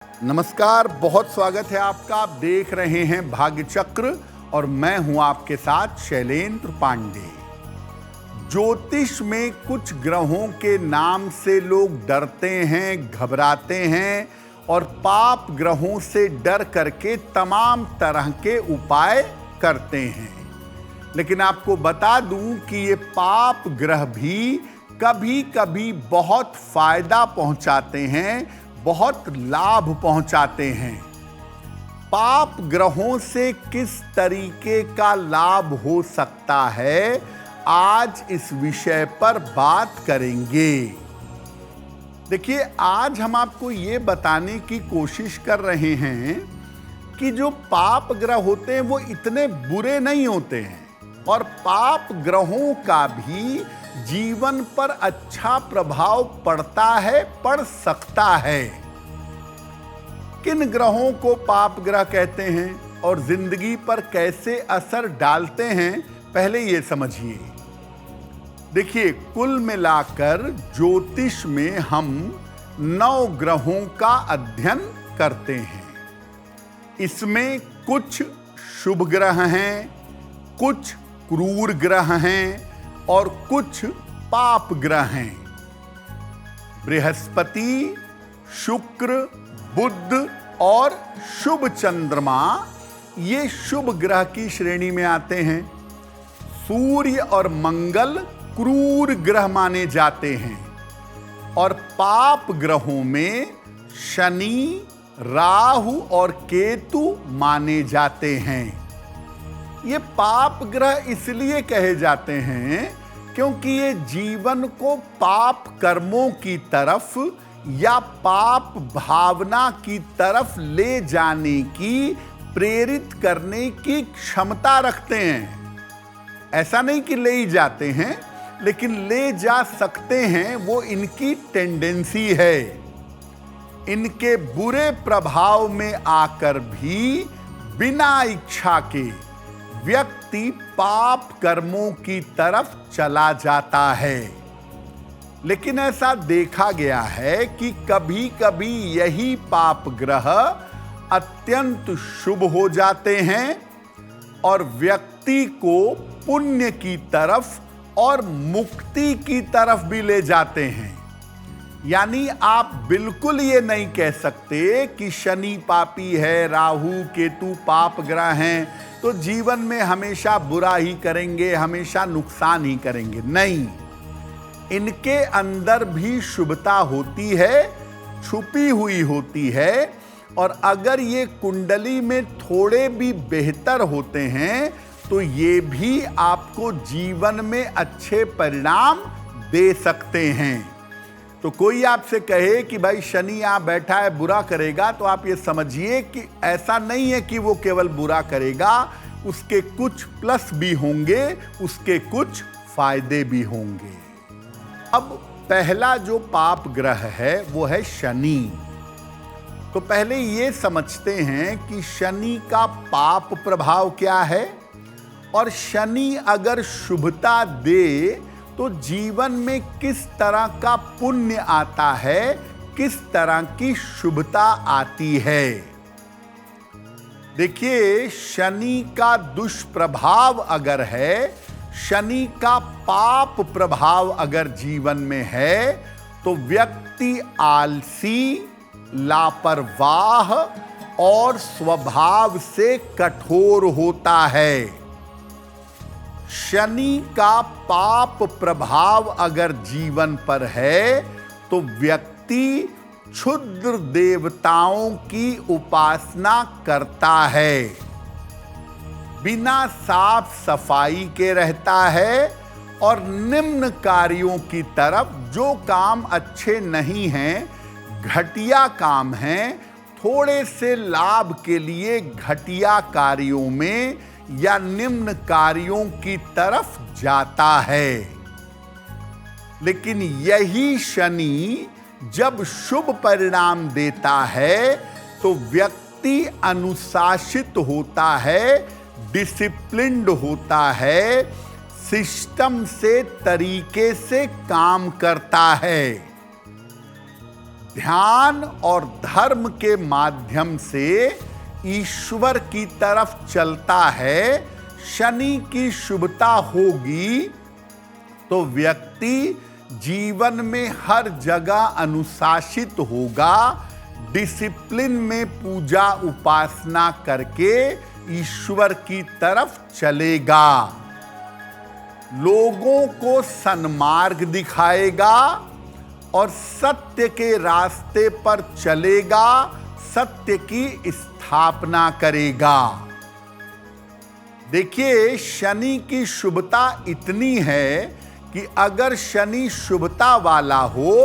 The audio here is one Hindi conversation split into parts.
नमस्कार, बहुत स्वागत है आपका। आप देख रहे हैं भाग्य चक्र और मैं हूं आपके साथ शैलेंद्र पांडे। ज्योतिष में कुछ ग्रहों के नाम से लोग डरते हैं, घबराते हैं और पाप ग्रहों से डर करके तमाम तरह के उपाय करते हैं। लेकिन आपको बता दूं कि ये पाप ग्रह भी कभी कभी बहुत फायदा पहुंचाते हैं, बहुत लाभ पहुंचाते हैं। पाप ग्रहों से किस तरीके का लाभ हो सकता है, आज इस विषय पर बात करेंगे। देखिए, आज हम आपको ये बताने की कोशिश कर रहे हैं कि जो पाप ग्रह होते हैं वो इतने बुरे नहीं होते हैं और पाप ग्रहों का भी जीवन पर अच्छा प्रभाव पड़ता है, पड़ सकता है। किन ग्रहों को पाप ग्रह कहते हैं और जिंदगी पर कैसे असर डालते हैं, पहले ये समझिए। देखिए, कुल मिलाकर ज्योतिष में हम 9 ग्रहों का अध्ययन करते हैं। इसमें कुछ शुभ ग्रह हैं, कुछ क्रूर ग्रह हैं और कुछ पाप ग्रह हैं। बृहस्पति, शुक्र, बुध और शुभ चंद्रमा ये शुभ ग्रह की श्रेणी में आते हैं। सूर्य और मंगल क्रूर ग्रह माने जाते हैं और पाप ग्रहों में शनि, राहु और केतु माने जाते हैं। ये पाप ग्रह इसलिए कहे जाते हैं क्योंकि ये जीवन को पाप कर्मों की तरफ या पाप भावना की तरफ ले जाने की, प्रेरित करने की क्षमता रखते हैं। ऐसा नहीं कि ले ही जाते हैं, लेकिन ले जा सकते हैं, वो इनकी टेंडेंसी है। इनके बुरे प्रभाव में आकर भी बिना इच्छा के व्यक्ति पाप कर्मों की तरफ चला जाता है। लेकिन ऐसा देखा गया है कि कभी कभी यही पाप ग्रह अत्यंत शुभ हो जाते हैं और व्यक्ति को पुण्य की तरफ और मुक्ति की तरफ भी ले जाते हैं। यानी आप बिल्कुल ये नहीं कह सकते कि शनि पापी है, राहु केतु पाप ग्रह हैं तो जीवन में हमेशा बुरा ही करेंगे, हमेशा नुकसान ही करेंगे। नहीं, इनके अंदर भी शुभता होती है, छुपी हुई होती है। और अगर ये कुंडली में थोड़े भी बेहतर होते हैं तो ये भी आपको जीवन में अच्छे परिणाम दे सकते हैं। तो कोई आपसे कहे कि भाई शनि यहाँ बैठा है, बुरा करेगा, तो आप ये समझिए कि ऐसा नहीं है कि वो केवल बुरा करेगा, उसके कुछ प्लस भी होंगे, उसके कुछ फायदे भी होंगे। अब पहला जो पाप ग्रह है वो है शनि। तो पहले ये समझते हैं कि शनि का पाप प्रभाव क्या है और शनि अगर शुभता दे तो जीवन में किस तरह का पुण्य आता है, किस तरह की शुभता आती है। देखिए, शनि का दुष्प्रभाव अगर है, शनि का पाप प्रभाव अगर जीवन में है तो व्यक्ति आलसी, लापरवाह और स्वभाव से कठोर होता है। शनि का पाप प्रभाव अगर जीवन पर है तो व्यक्ति क्षुद्र देवताओं की उपासना करता है, बिना साफ सफाई के रहता है और निम्न कार्यों की तरफ, जो काम अच्छे नहीं हैं, घटिया काम हैं, थोड़े से लाभ के लिए घटिया कार्यों में या निम्न कार्यों की तरफ जाता है। लेकिन यही शनि जब शुभ परिणाम देता है तो व्यक्ति अनुशासित होता है, डिसिप्लिन्ड होता है, सिस्टम से, तरीके से काम करता है। ध्यान और धर्म के माध्यम से ईश्वर की तरफ चलता है, शनि की शुभता होगी तो व्यक्ति जीवन में हर जगह अनुशासित होगा, डिसिप्लिन में पूजा उपासना करके ईश्वर की तरफ चलेगा, लोगों को सन्मार्ग दिखाएगा और सत्य के रास्ते पर चलेगा, सत्य की स्थापना करेगा। देखिए, शनि की शुभता इतनी है कि अगर शनि शुभता वाला हो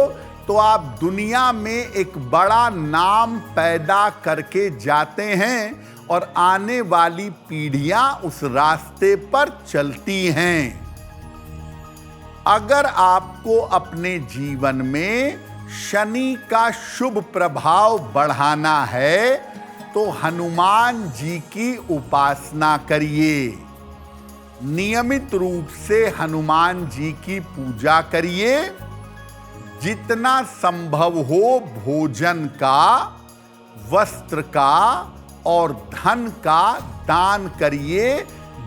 तो आप दुनिया में एक बड़ा नाम पैदा करके जाते हैं और आने वाली पीढ़ियां उस रास्ते पर चलती हैं। अगर आपको अपने जीवन में शनि का शुभ प्रभाव बढ़ाना है तो हनुमान जी की उपासना करिए, नियमित रूप से हनुमान जी की पूजा करिए, जितना संभव हो भोजन का, वस्त्र का और धन का दान करिए,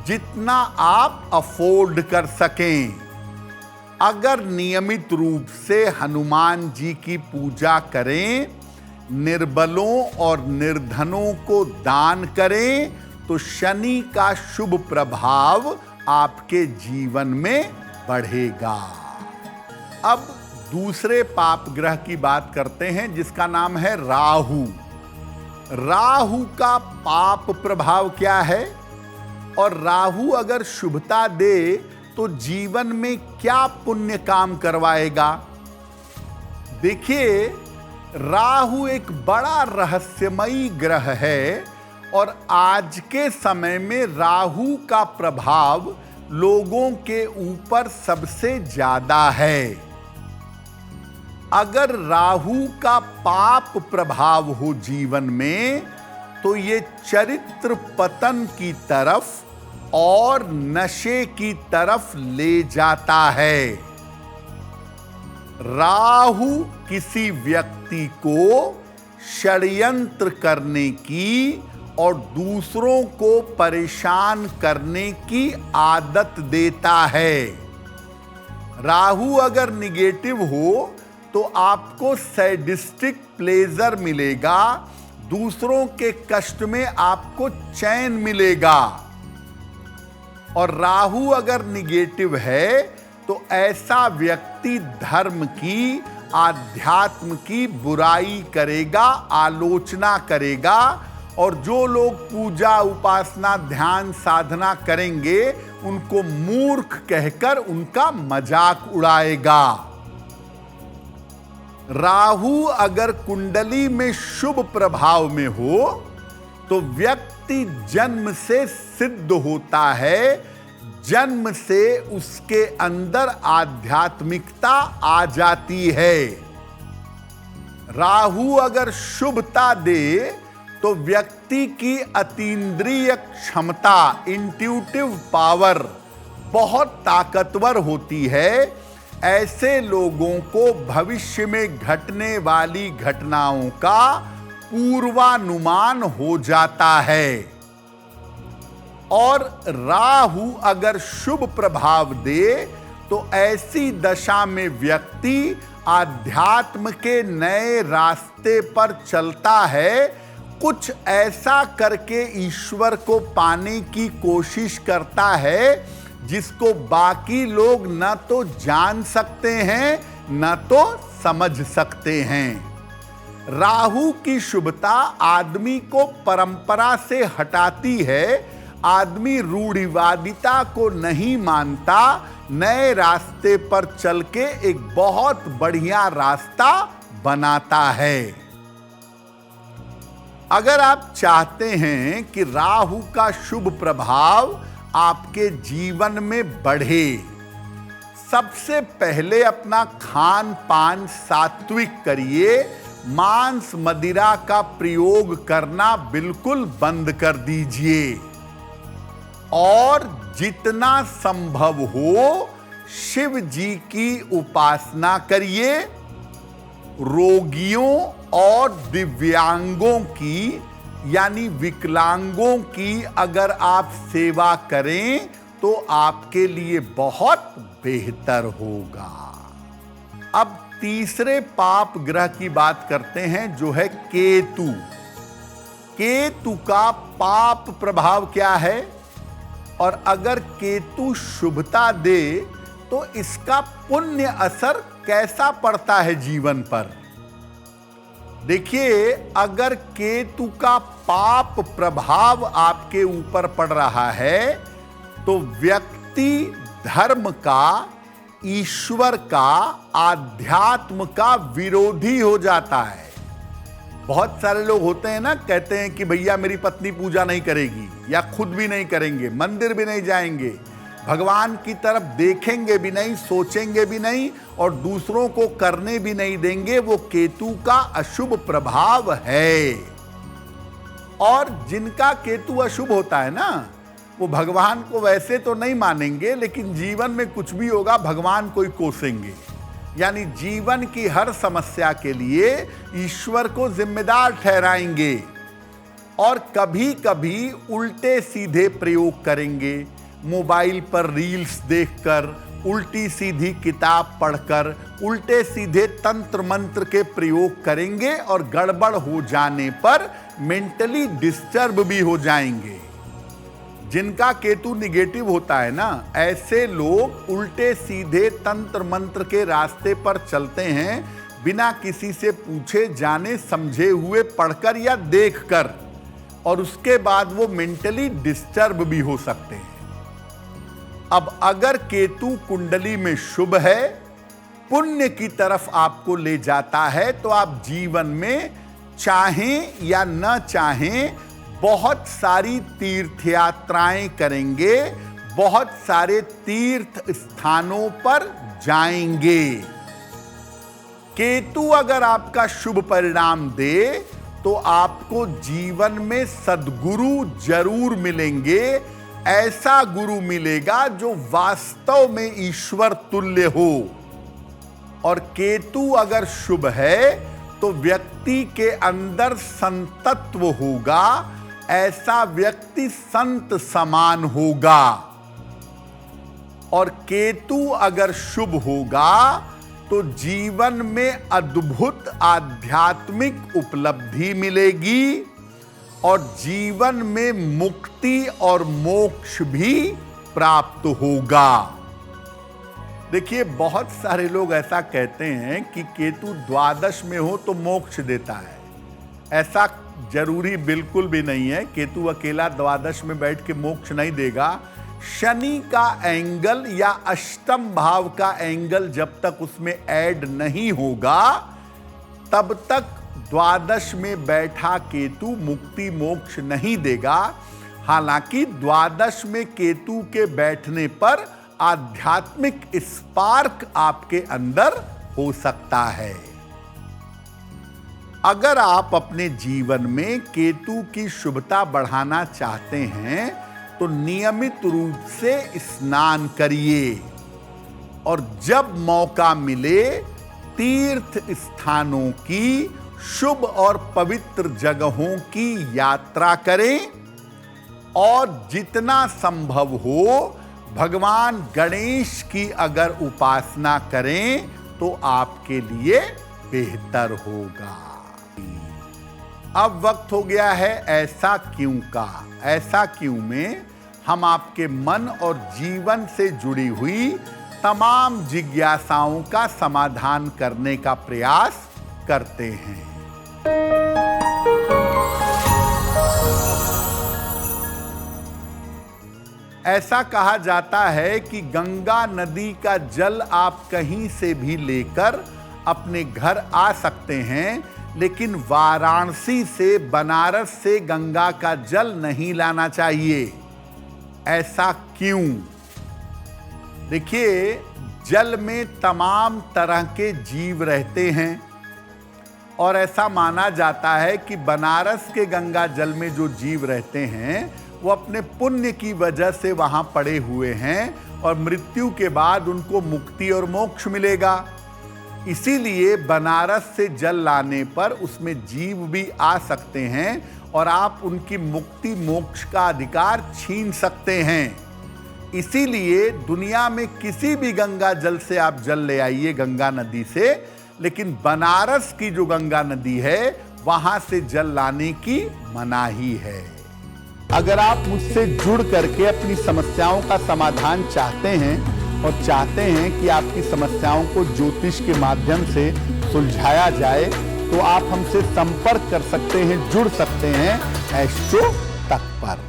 जितना आप अफोर्ड कर सकें। अगर नियमित रूप से हनुमान जी की पूजा करें, निर्बलों और निर्धनों को दान करें तो शनि का शुभ प्रभाव आपके जीवन में बढ़ेगा। अब दूसरे पाप ग्रह की बात करते हैं जिसका नाम है राहु। राहु का पाप प्रभाव क्या है और राहु अगर शुभता दे तो जीवन में क्या पुण्य काम करवाएगा? देखिए, राहु एक बड़ा रहस्यमयी ग्रह है और आज के समय में राहु का प्रभाव लोगों के ऊपर सबसे ज्यादा है। अगर राहु का पाप प्रभाव हो जीवन में तो ये चरित्र पतन की तरफ और नशे की तरफ ले जाता है। राहु किसी व्यक्ति को षड्यंत्र करने की और दूसरों को परेशान करने की आदत देता है। राहु अगर निगेटिव हो तो आपको सैडिस्टिक प्लेजर मिलेगा, दूसरों के कष्ट में आपको चैन मिलेगा। और राहु अगर निगेटिव है तो ऐसा व्यक्ति धर्म की, आध्यात्म की बुराई करेगा, आलोचना करेगा और जो लोग पूजा उपासना ध्यान साधना करेंगे उनको मूर्ख कहकर उनका मजाक उड़ाएगा। राहु अगर कुंडली में शुभ प्रभाव में हो तो व्यक्ति जन्म से सिद्ध होता है, जन्म से उसके अंदर आध्यात्मिकता आ जाती है। राहु अगर शुभता दे तो व्यक्ति की अतीन्द्रिय क्षमता, इंट्यूटिव पावर बहुत ताकतवर होती है। ऐसे लोगों को भविष्य में घटने वाली घटनाओं का पूर्वानुमान हो जाता है। और राहु अगर शुभ प्रभाव दे तो ऐसी दशा में व्यक्ति आध्यात्म के नए रास्ते पर चलता है, कुछ ऐसा करके ईश्वर को पाने की कोशिश करता है जिसको बाकी लोग न तो जान सकते हैं न तो समझ सकते हैं। राहु की शुभता आदमी को परंपरा से हटाती है, आदमी रूढ़िवादिता को नहीं मानता, नए रास्ते पर चल के एक बहुत बढ़िया रास्ता बनाता है। अगर आप चाहते हैं कि राहु का शुभ प्रभाव आपके जीवन में बढ़े, सबसे पहले अपना खान पान सात्विक करिए, मांस मदिरा का प्रयोग करना बिल्कुल बंद कर दीजिए और जितना संभव हो शिव जी की उपासना करिए, रोगियों और दिव्यांगों की यानी विकलांगों की अगर आप सेवा करें तो आपके लिए बहुत बेहतर होगा। अब तीसरे पाप ग्रह की बात करते हैं जो है केतु। केतु का पाप प्रभाव क्या है और अगर केतु शुभता दे तो इसका पुण्य असर कैसा पड़ता है जीवन पर। देखिए, अगर केतु का पाप प्रभाव आपके ऊपर पड़ रहा है तो व्यक्ति धर्म का, ईश्वर का, आध्यात्म का विरोधी हो जाता है। बहुत सारे लोग होते हैं ना, कहते हैं कि भैया मेरी पत्नी पूजा नहीं करेगी या खुद भी नहीं करेंगे, मंदिर भी नहीं जाएंगे, भगवान की तरफ देखेंगे भी नहीं, सोचेंगे भी नहीं और दूसरों को करने भी नहीं देंगे। वो केतु का अशुभ प्रभाव है। और जिनका केतु अशुभ होता है ना, वो भगवान को वैसे तो नहीं मानेंगे लेकिन जीवन में कुछ भी होगा भगवान को ही कोसेंगे। यानी जीवन की हर समस्या के लिए ईश्वर को जिम्मेदार ठहराएंगे और कभी कभी उल्टे सीधे प्रयोग करेंगे। मोबाइल पर रील्स देखकर, उल्टी सीधी किताब पढ़कर उल्टे सीधे तंत्र मंत्र के प्रयोग करेंगे और गड़बड़ हो जाने पर मेंटली डिस्टर्ब भी हो जाएंगे। जिनका केतु निगेटिव होता है ना, ऐसे लोग उल्टे सीधे तंत्र मंत्र के रास्ते पर चलते हैं बिना किसी से पूछे जाने समझे हुए, पढ़कर या देखकर, और उसके बाद वो मेंटली डिस्टर्ब भी हो सकते हैं। अब अगर केतु कुंडली में शुभ है, पुण्य की तरफ आपको ले जाता है, तो आप जीवन में चाहें या न चाहें बहुत सारी तीर्थ यात्राएं करेंगे, बहुत सारे तीर्थ स्थानों पर जाएंगे। केतु अगर आपका शुभ परिणाम दे तो आपको जीवन में सद्गुरु जरूर मिलेंगे। ऐसा गुरु मिलेगा जो वास्तव में ईश्वर तुल्य हो। और केतु अगर शुभ है तो व्यक्ति के अंदर संतत्व होगा, ऐसा व्यक्ति संत समान होगा। और केतु अगर शुभ होगा तो जीवन में अद्भुत आध्यात्मिक उपलब्धि मिलेगी और जीवन में मुक्ति और मोक्ष भी प्राप्त होगा। देखिए, बहुत सारे लोग ऐसा कहते हैं कि केतु द्वादश में हो तो मोक्ष देता है। ऐसा जरूरी बिल्कुल भी नहीं है। केतु अकेला द्वादश में बैठ के मोक्ष नहीं देगा। शनि का एंगल या अष्टम भाव का एंगल जब तक उसमें ऐड नहीं होगा तब तक द्वादश में बैठा केतु मुक्ति मोक्ष नहीं देगा। हालांकि द्वादश में केतु के बैठने पर आध्यात्मिक स्पार्क आपके अंदर हो सकता है। अगर आप अपने जीवन में केतु की शुभता बढ़ाना चाहते हैं तो नियमित रूप से स्नान करिए और जब मौका मिले तीर्थ स्थानों की, शुभ और पवित्र जगहों की यात्रा करें और जितना संभव हो भगवान गणेश की अगर उपासना करें तो आपके लिए बेहतर होगा। अब वक्त हो गया है ऐसा क्यों का। ऐसा क्यों में हम आपके मन और जीवन से जुड़ी हुई तमाम जिज्ञासाओं का समाधान करने का प्रयास करते हैं। ऐसा कहा जाता है कि गंगा नदी का जल आप कहीं से भी लेकर अपने घर आ सकते हैं, लेकिन वाराणसी से, बनारस से गंगा का जल नहीं लाना चाहिए। ऐसा क्यों? देखिए, जल में तमाम तरह के जीव रहते हैं और ऐसा माना जाता है कि बनारस के गंगा जल में जो जीव रहते हैं वो अपने पुण्य की वजह से वहां पड़े हुए हैं और मृत्यु के बाद उनको मुक्ति और मोक्ष मिलेगा। इसीलिए बनारस से जल लाने पर उसमें जीव भी आ सकते हैं और आप उनकी मुक्ति मोक्ष का अधिकार छीन सकते हैं। इसीलिए दुनिया में किसी भी गंगा जल से आप जल ले आइए, गंगा नदी से, लेकिन बनारस की जो गंगा नदी है वहां से जल लाने की मनाही है। अगर आप मुझसे जुड़ करके अपनी समस्याओं का समाधान चाहते हैं और चाहते हैं कि आपकी समस्याओं को ज्योतिष के माध्यम से सुलझाया जाए, तो आप हमसे संपर्क कर सकते हैं, जुड़ सकते हैं एस्ट्रो तक पर।